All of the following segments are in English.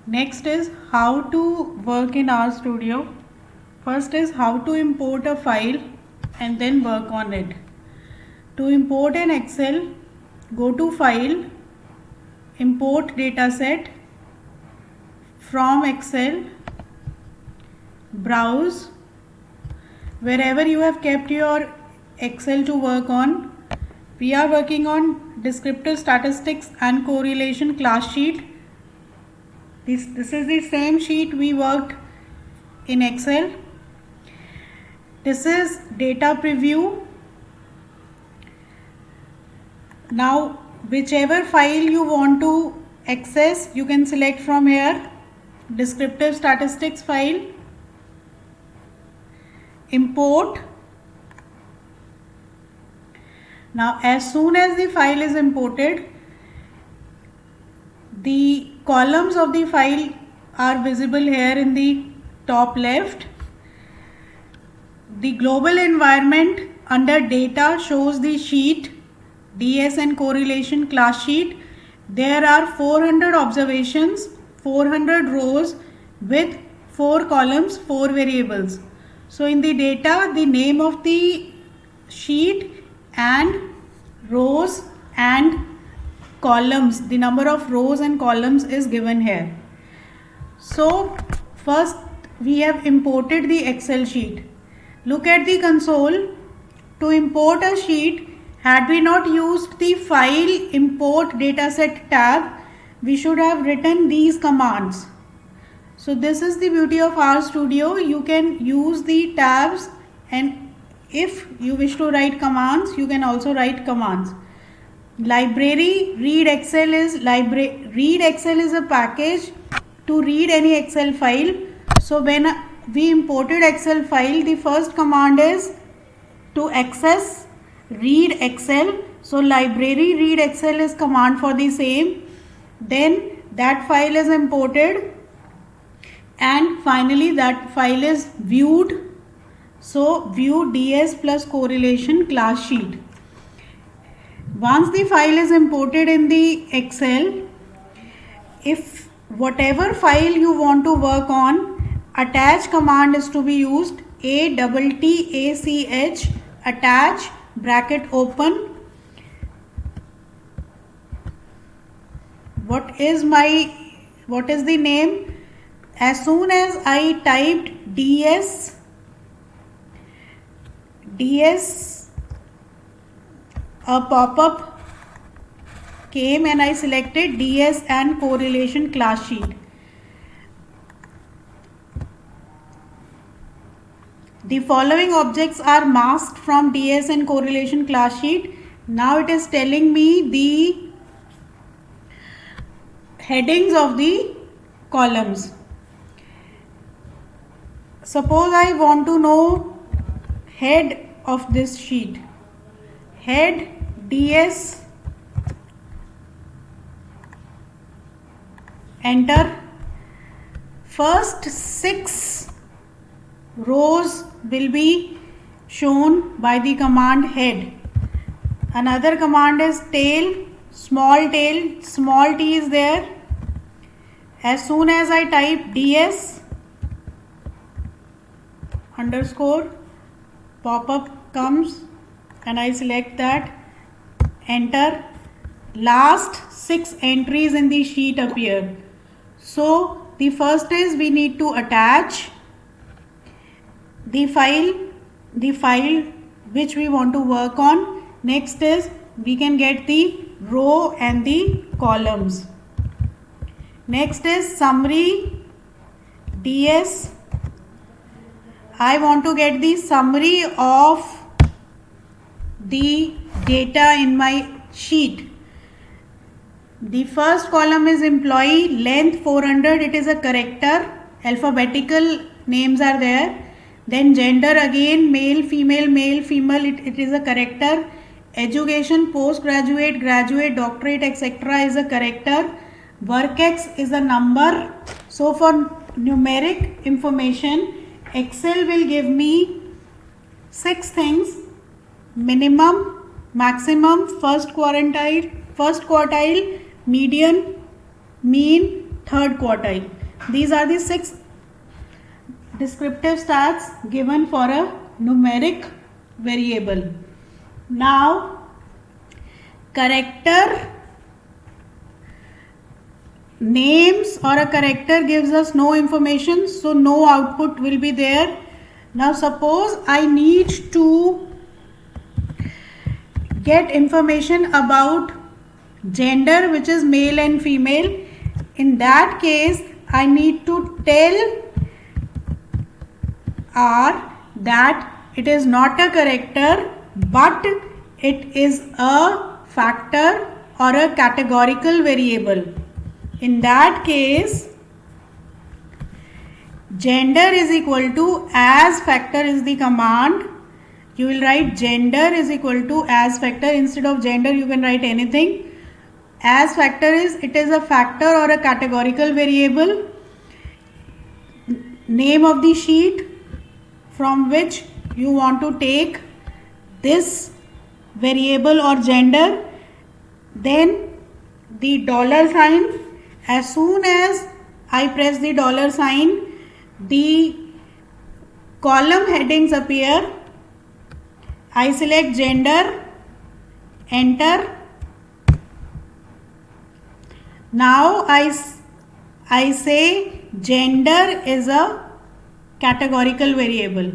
Next is how to work in RStudio. First is how to import a file and then work on it. To import an Excel, go to File, Import Dataset, from Excel, browse, wherever you have kept your Excel to work on. We are working on descriptive statistics and correlation class sheet. This is the same sheet we worked in Excel. This is data preview. Now whichever file you want to access, you can select from here. Descriptive statistics file, import. Now as soon as the file is imported, the columns of the file are visible here in the top left. The global environment under data shows the sheet DS and correlation class sheet. There are 400 observations, 400 rows with 4 columns, 4 variables. So in the data, the name of the sheet and rows and columns, the number of rows and columns is given here. So first we have imported the Excel sheet. Look at the console. To import a sheet, had we not used the File Import Dataset tab, we should have written these commands. So this is the beauty of RStudio. You can use the tabs, and if you wish to write commands, you can also write commands. Library read Excel is a package to read any Excel file. So when we imported Excel file, the first command is to access read Excel. So library read Excel is command for the same. Then that file is imported and finally that file is viewed. So view DS plus correlation class sheet. Once the file is imported in the Excel, if whatever file you want to work on, attach command is to be used. ATTACH, attach, bracket open. What is the name? As soon as I typed DS, a pop-up came and I selected DS and correlation class sheet. The following objects are masked from DS and correlation class sheet. Now it is telling me the headings of the columns. Suppose I want to know head of this sheet. Head DS, enter. First 6 rows will be shown by the command head. Another command is tail, small t is there. As soon as I type DS underscore, pop-up comes and I select that, enter. Last 6 entries in the sheet appear. So the first is we need to attach the file which we want to work on. Next is we can get the row and the columns. Next is summary DS. I want to get the summary of the data in my sheet. The first column is employee, length 400, it is a character, alphabetical names are there. Then gender, again male, female, it is a character. Education, postgraduate, graduate, doctorate, etc. is a character. Work-X is a number. So for numeric information, Excel will give me 6 things: minimum, maximum, first quartile, median, mean, third quartile. These are the 6 descriptive stats given for a numeric variable. Now, character names or a character gives us no information, so no output will be there. Now suppose I need to get information about gender, which is male and female. In that case, I need to tell R that it is not a character, but it is a factor or a categorical variable. In that case, gender is equal to as factor is the command. You will write gender is equal to as factor. Instead of gender, you can write anything. As factor is, it is a factor or a categorical variable. Name of the sheet from which you want to take this variable or gender. Then the dollar sign. As soon as I press the dollar sign, the column headings appear. I select gender, enter. Now I say gender is a categorical variable.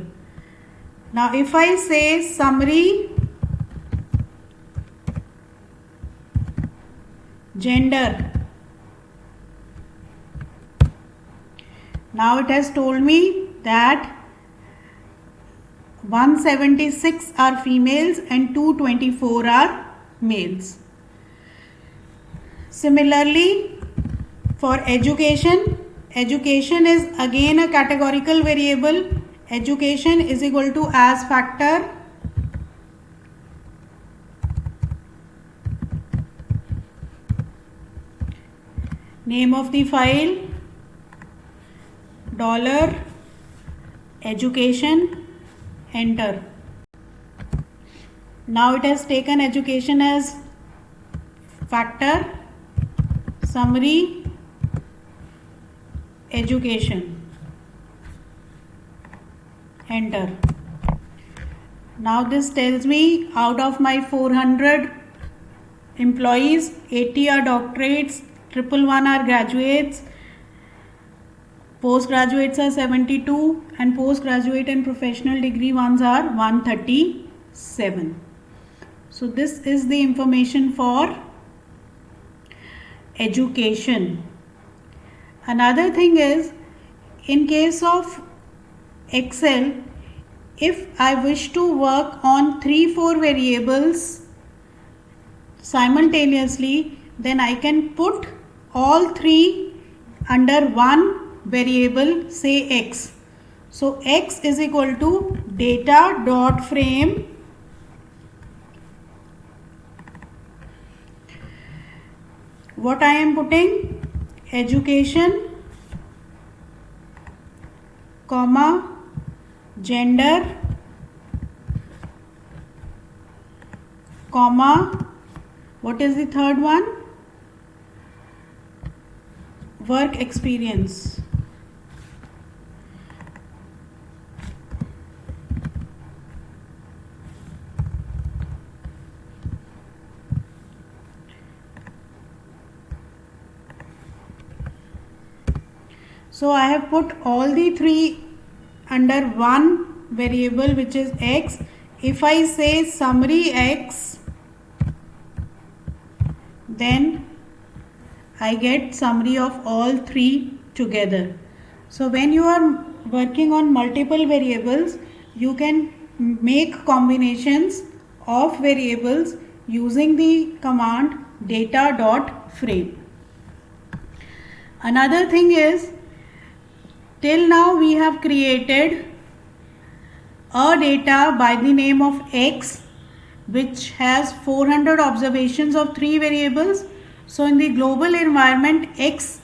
Now if I say summary gender, now it has told me that 176 are females and 224 are males. Similarly, for education, education is again a categorical variable. Education is equal to as factor name of the file $education, enter. Now it has taken education as factor, summary education, enter. Now this tells me out of my 400 employees, 80 are doctorates, 111 are graduates, postgraduates are 72, and postgraduate and professional degree ones are 137. So this is the information for education. Another thing is, in case of Excel, if I wish to work on 3-4 variables simultaneously, then I can put all 3 under one variable, say X. So X is equal to data dot frame what I am putting, education, comma, gender, comma, what is the third one? Work experience. So I have put all the 3 under one variable, which is X. If I say summary X, then I get summary of all 3 together. So when you are working on multiple variables, you can make combinations of variables using the command data.frame. Another thing is, till now we have created a data by the name of X, which has 400 observations of 3 variables. So in the global environment, X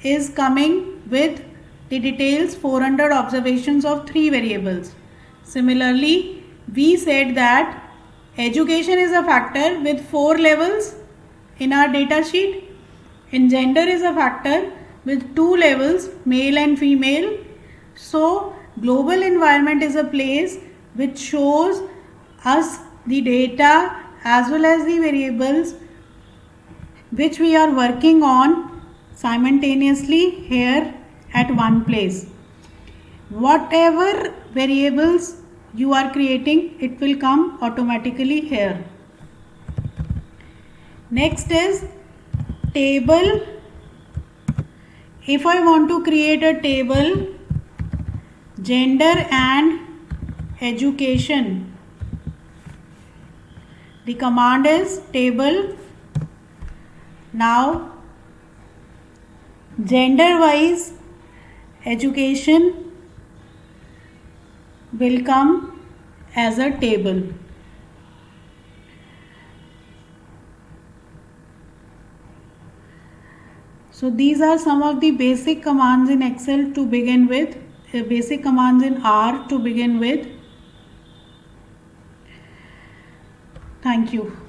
is coming with the details 400 observations of 3 variables. Similarly, we said that education is a factor with 4 levels in our data sheet, and gender is a factor with two levels, male and female. So global environment is a place which shows us the data as well as the variables which we are working on simultaneously here at one place. Whatever variables you are creating, it will come automatically here. Next is table. If I want to create a table, gender and education, the command is table. Now gender wise education will come as a table. So these are some of the basic commands in Excel to begin with, basic commands in R to begin with. Thank you.